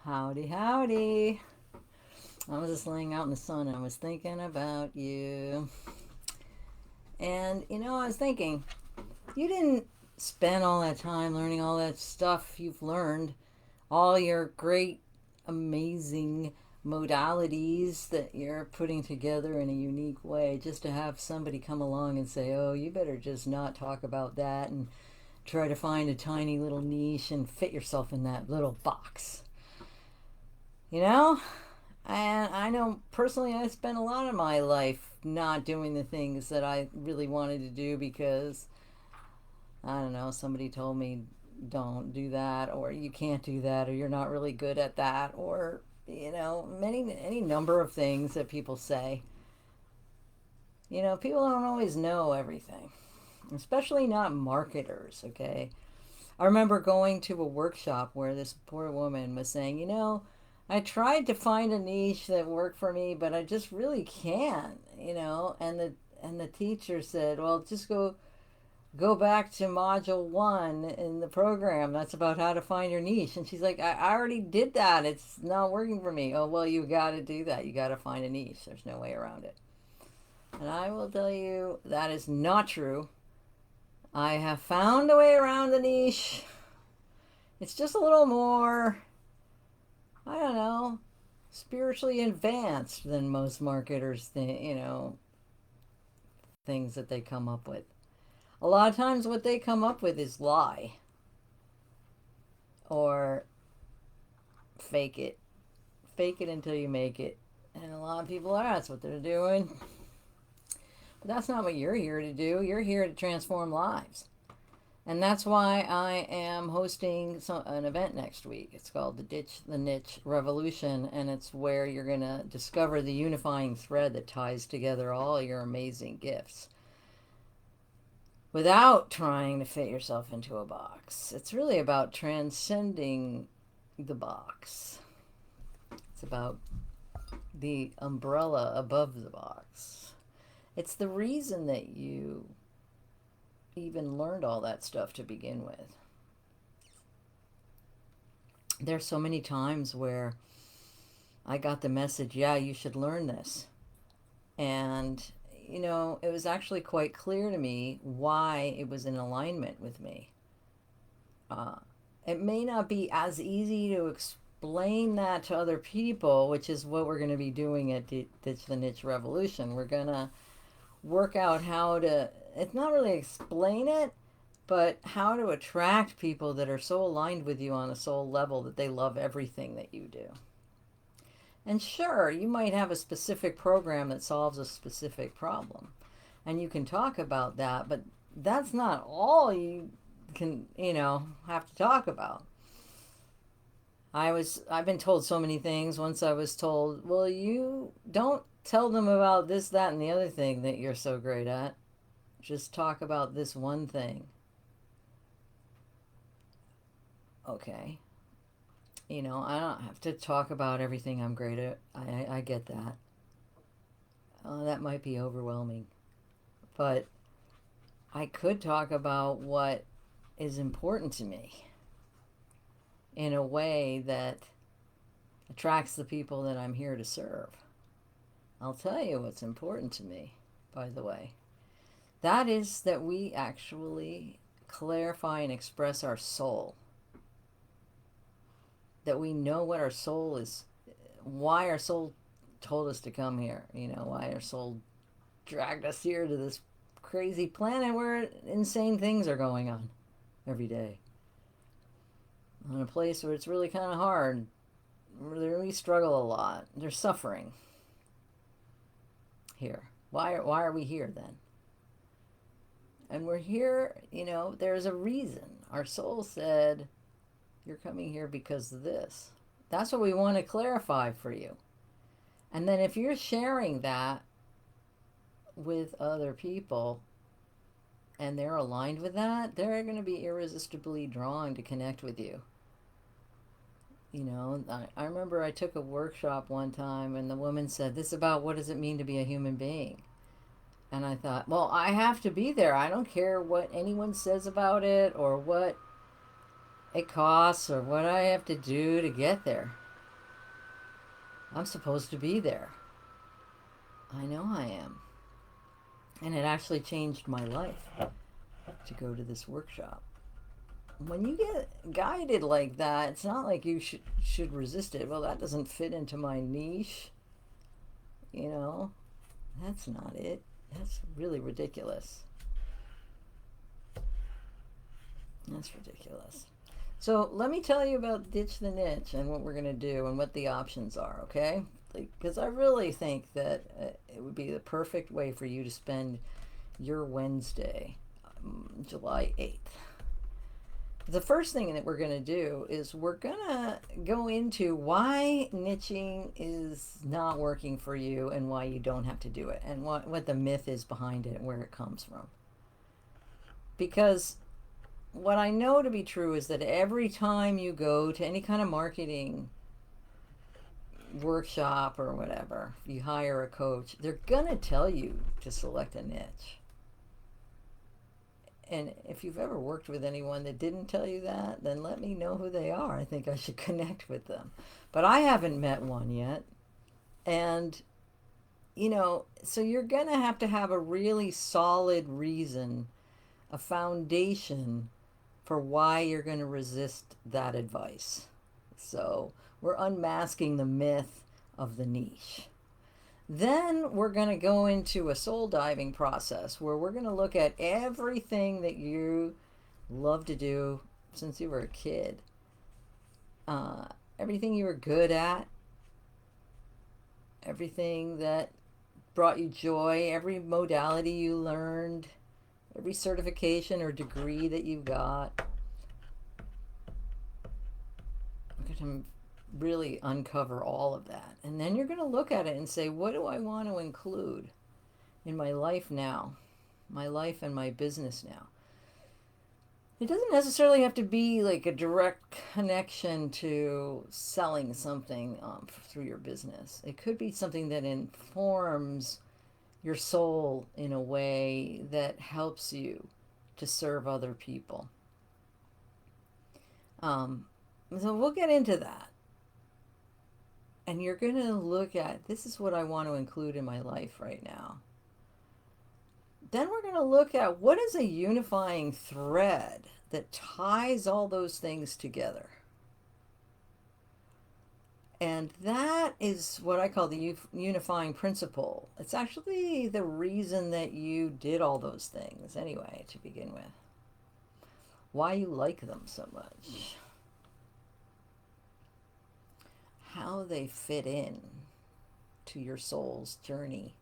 Howdy, howdy. I was just laying out in the sun and I was thinking about you. And, I was thinking, you didn't spend all that time learning all that stuff you've learned, all your great, amazing modalities that you're putting together in a unique way, just to have somebody come along and say, oh, you better just not talk about that and try to find a tiny little niche and fit yourself in that little box. You know? And I know personally, I spent a lot of my life not doing the things that I really wanted to do because, I don't know, somebody told me don't do that, or you can't do that, or you're not really good at that, or, any number of things that people say. People don't always know everything, especially not marketers, okay? I remember going to a workshop where this poor woman was saying, I tried to find a niche that worked for me, but I just really can't. And the teacher said, "Well, just go back to module 1 in the program. That's about how to find your niche." And she's like, I already did that. It's not working for me." "Oh, well, you got to do that. You got to find a niche. There's no way around it." And I will tell you that is not true. I have found a way around the niche. It's just a little more, I don't know, spiritually advanced than most marketers things that they come up with. A lot of times what they come up with is lie or fake it. Fake it until you make it. And a lot of people are, that's what they're doing. But that's not what you're here to do. You're here to transform lives. And that's why I am hosting an event next week. It's called the Ditch the Niche Revolution, and it's where you're going to discover the unifying thread that ties together all your amazing gifts without trying to fit yourself into a box. It's really about transcending the box. It's about the umbrella above the box. It's the reason that you even learned all that stuff to begin with. There's so many times where I got the message, yeah, you should learn this. And, it was actually quite clear to me why it was in alignment with me. Uh, it may not be as easy to explain that to other people, which is what we're going to be doing at Ditch the Niche Revolution. We're going to work out how to, it's not really explain it, but how to attract people that are so aligned with you on a soul level that they love everything that you do. And sure, you might have a specific program that solves a specific problem, and you can talk about that, but that's not all you can, have to talk about. I've been told so many things. Once I was told, well, you don't tell them about this, that, and the other thing that you're so great at. Just talk about this one thing. Okay. I don't have to talk about everything I'm great at. I get that. That might be overwhelming. But I could talk about what is important to me in a way that attracts the people that I'm here to serve. I'll tell you what's important to me, by the way. That is that we actually clarify and express our soul. That we know what our soul is, why our soul told us to come here, why our soul dragged us here to this crazy planet where insane things are going on every day. In a place where it's really kind of hard, where we struggle a lot, there's suffering here. Why are we here then? And we're here, there's a reason. Our soul said, you're coming here because of this. That's what we want to clarify for you. And then if you're sharing that with other people and they're aligned with that, they're going to be irresistibly drawn to connect with you. I remember I took a workshop one time and the woman said, this is about what does it mean to be a human being? And I thought, well, I have to be there. I don't care what anyone says about it or what it costs or what I have to do to get there. I'm supposed to be there. I know I am. And it actually changed my life to go to this workshop. When you get guided like that, it's not like you should resist it. Well, that doesn't fit into my niche. You know, that's not it. That's really ridiculous. That's ridiculous. So let me tell you about Ditch the Niche and what we're going to do and what the options are, okay? Because I really think that it would be the perfect way for you to spend your Wednesday, July 8th. The first thing that we're going to do is we're going to go into why niching is not working for you and why you don't have to do it, and what the myth is behind it and where it comes from. Because what I know to be true is that every time you go to any kind of marketing workshop or whatever, you hire a coach, they're going to tell you to select a niche. And if you've ever worked with anyone that didn't tell you that, then let me know who they are. I think I should connect with them. But I haven't met one yet. And, you know, so you're going to have a really solid reason, a foundation for why you're going to resist that advice. So we're unmasking the myth of the niche. Then we're going to go into a soul diving process where we're going to look at everything that you love to do since you were a kid. Everything you were good at, everything that brought you joy, every modality you learned, every certification or degree that you got. We're going to really uncover all of that. And then you're going to look at it and say, what do I want to include in my life now? My life and my business now. It doesn't necessarily have to be like a direct connection to selling something through your business. It could be something that informs your soul in a way that helps you to serve other people. So we'll get into that. And you're going to look at, this is what I want to include in my life right now. Then we're going to look at what is a unifying thread that ties all those things together. And that is what I call the unifying principle. It's actually the reason that you did all those things anyway, to begin with. Why you like them so much. How they fit in to your soul's journey.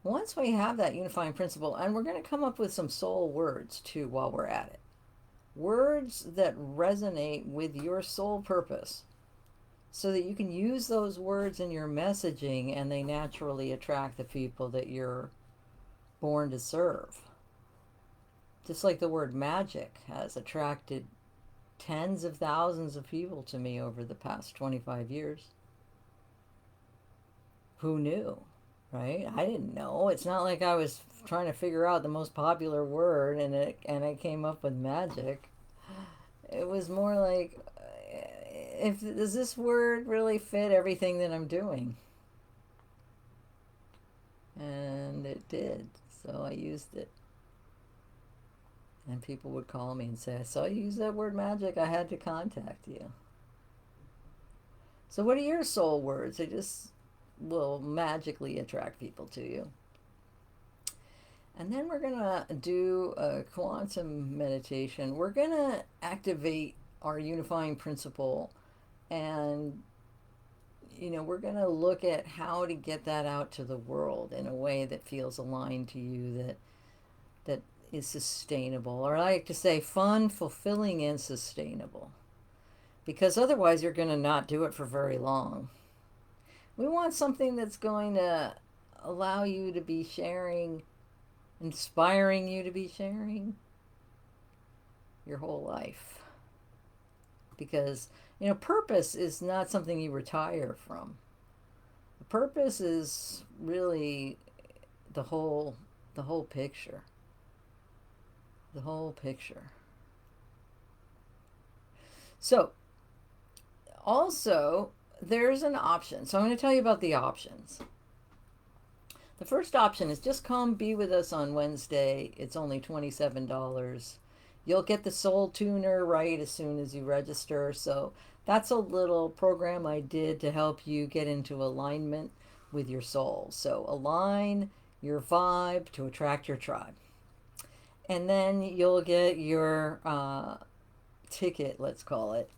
Once we have that unifying principle, and we're going to come up with some soul words too while we're at it. Words that resonate with your soul purpose so that you can use those words in your messaging and they naturally attract the people that you're born to serve. Just like the word magic has attracted tens of thousands of people to me over the past 25 years. Who knew, right? I didn't know. It's not like I was trying to figure out the most popular word and I came up with magic. It was more like, does this word really fit everything that I'm doing? And it did, so I used it. And people would call me and say, I saw you use that word magic, I had to contact you. So what are your soul words? They just will magically attract people to you. And then we're going to do a quantum meditation. We're going to activate our unifying principle. And, you know, we're going to look at how to get that out to the world in a way that feels aligned to you, that is sustainable, or I like to say fun, fulfilling, and sustainable, because otherwise you're going to not do it for very long. We want something that's going to allow you to be sharing, inspiring you to be sharing your whole life, because, you know, purpose is not something you retire from. The purpose is really the whole picture. The whole picture. So, Also, there's an option. So I'm going to tell you about the options. The first option is just come be with us on Wednesday. It's only $27. You'll get the soul tuner right as soon as you register. So that's a little program I did to help you get into alignment with your soul. So align your vibe to attract your tribe. And then you'll get your ticket, let's call it,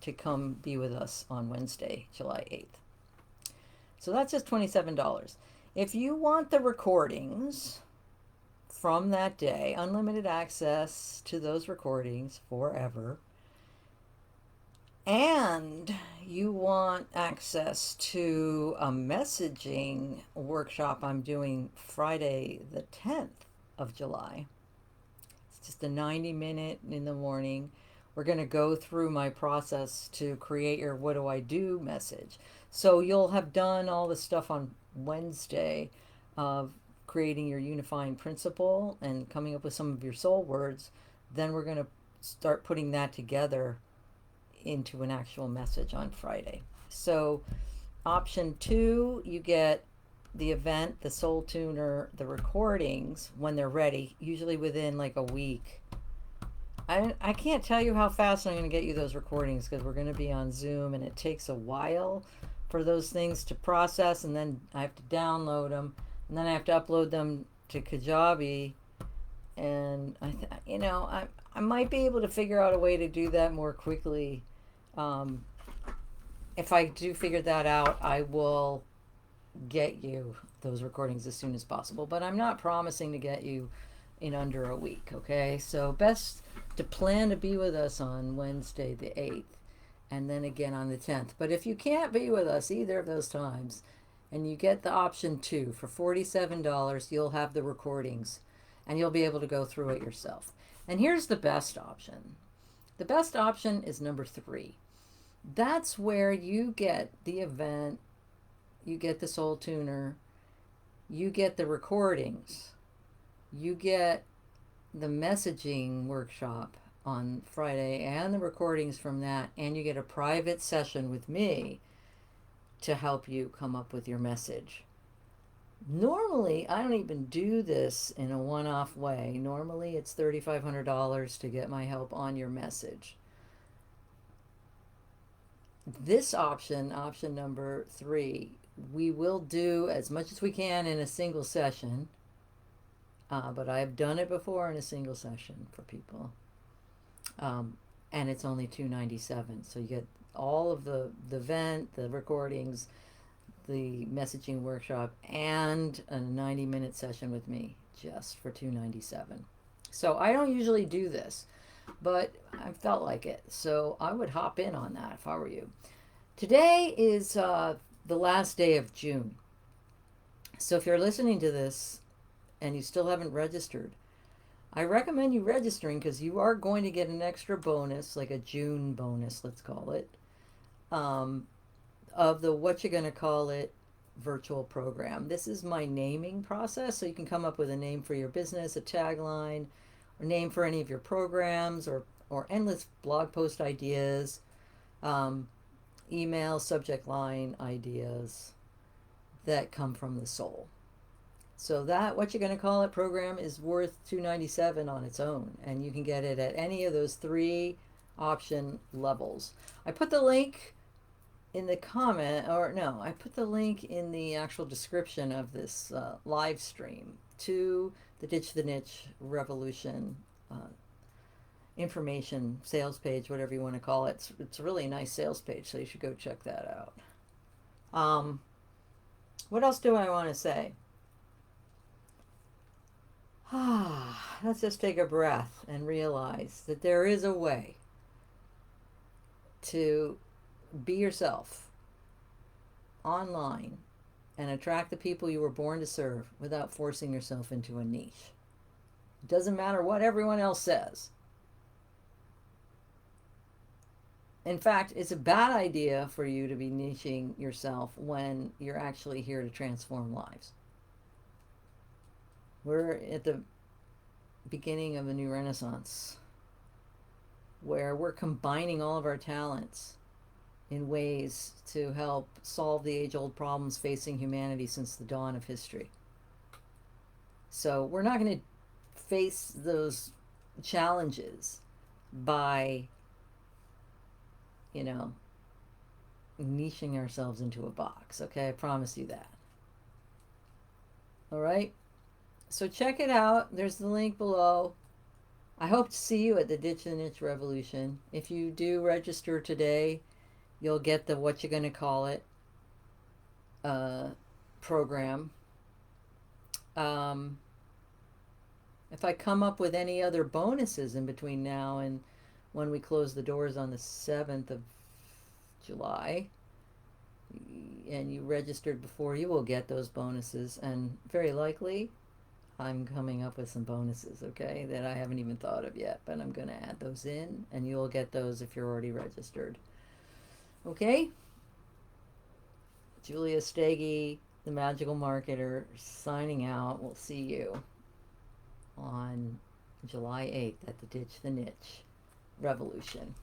to come be with us on Wednesday, July 8th. So that's just $27. If you want the recordings from that day, unlimited access to those recordings forever, and you want access to a messaging workshop I'm doing Friday the 10th of July, it's just a 90-minute in the morning. We're going to go through my process to create your what do I do message. So you'll have done all the stuff on Wednesday of creating your unifying principle and coming up with some of your soul words. Then we're going to start putting that together into an actual message on Friday. So option 2, you get the event, the soul tuner, the recordings when they're ready, usually within like a week. I can't tell you how fast I'm going to get you those recordings because we're going to be on Zoom and it takes a while for those things to process, and then I have to download them, and then I have to upload them to Kajabi, and I might be able to figure out a way to do that more quickly. If I do figure that out, I will get you those recordings as soon as possible, but I'm not promising to get you in under a week, okay? So best to plan to be with us on Wednesday the 8th and then again on the 10th. But if you can't be with us either of those times and you get the option 2 for $47, you'll have the recordings and you'll be able to go through it yourself. And here's the best option. The best option is number 3. That's where you get the event, you get the soul tuner, you get the recordings, you get the messaging workshop on Friday and the recordings from that, and you get a private session with me to help you come up with your message. Normally, I don't even do this in a one-off way. Normally, it's $3,500 to get my help on your message. This option, option number 3, we will do as much as we can in a single session, but I've done it before in a single session for people. And it's only $297. So you get all of the event, the recordings, the messaging workshop, and a 90-minute session with me just for $297. So I don't usually do this, but I felt like it. So I would hop in on that if I were you. Today is the last day of June. So if you're listening to this and you still haven't registered, I recommend you registering because you are going to get an extra bonus, like a June bonus, let's call it, of the what you're going to call it virtual program. This is my naming process, so you can come up with a name for your business, a tagline, or name for any of your programs, or endless blog post ideas, email subject line ideas that come from the soul. So that what you're going to call it program is worth $297 on its own, and you can get it at any of those 3 option levels. I put the link in the comment, or no, I put the link in the actual description of this live stream to the Ditch the Niche Revolution information sales page, whatever you want to call it. It's a really nice sales page, so you should go check that out. What else do I want to say? Let's just take a breath and realize that there is a way to be yourself online and attract the people you were born to serve without forcing yourself into a niche. It doesn't matter what everyone else says. In fact, it's a bad idea for you to be niching yourself when you're actually here to transform lives. We're at the beginning of a new renaissance where we're combining all of our talents in ways to help solve the age-old problems facing humanity since the dawn of history. So we're not going to face those challenges by, you know, niching ourselves into a box. Okay, I promise you that. All right, so check it out. There's the link below. I hope to see you at the Ditch the Niche Revolution. If you do register today, you'll get the what you're going to call it program. If I come up with any other bonuses in between now and when we close the doors on the 7th of July, and you registered before, you will get those bonuses, and very likely I'm coming up with some bonuses, okay, that I haven't even thought of yet, but I'm going to add those in, and you'll get those if you're already registered. Okay? Julia Stege, the Magical Marketer, signing out. We'll see you on July 8th at the Ditch the Niche Revolution.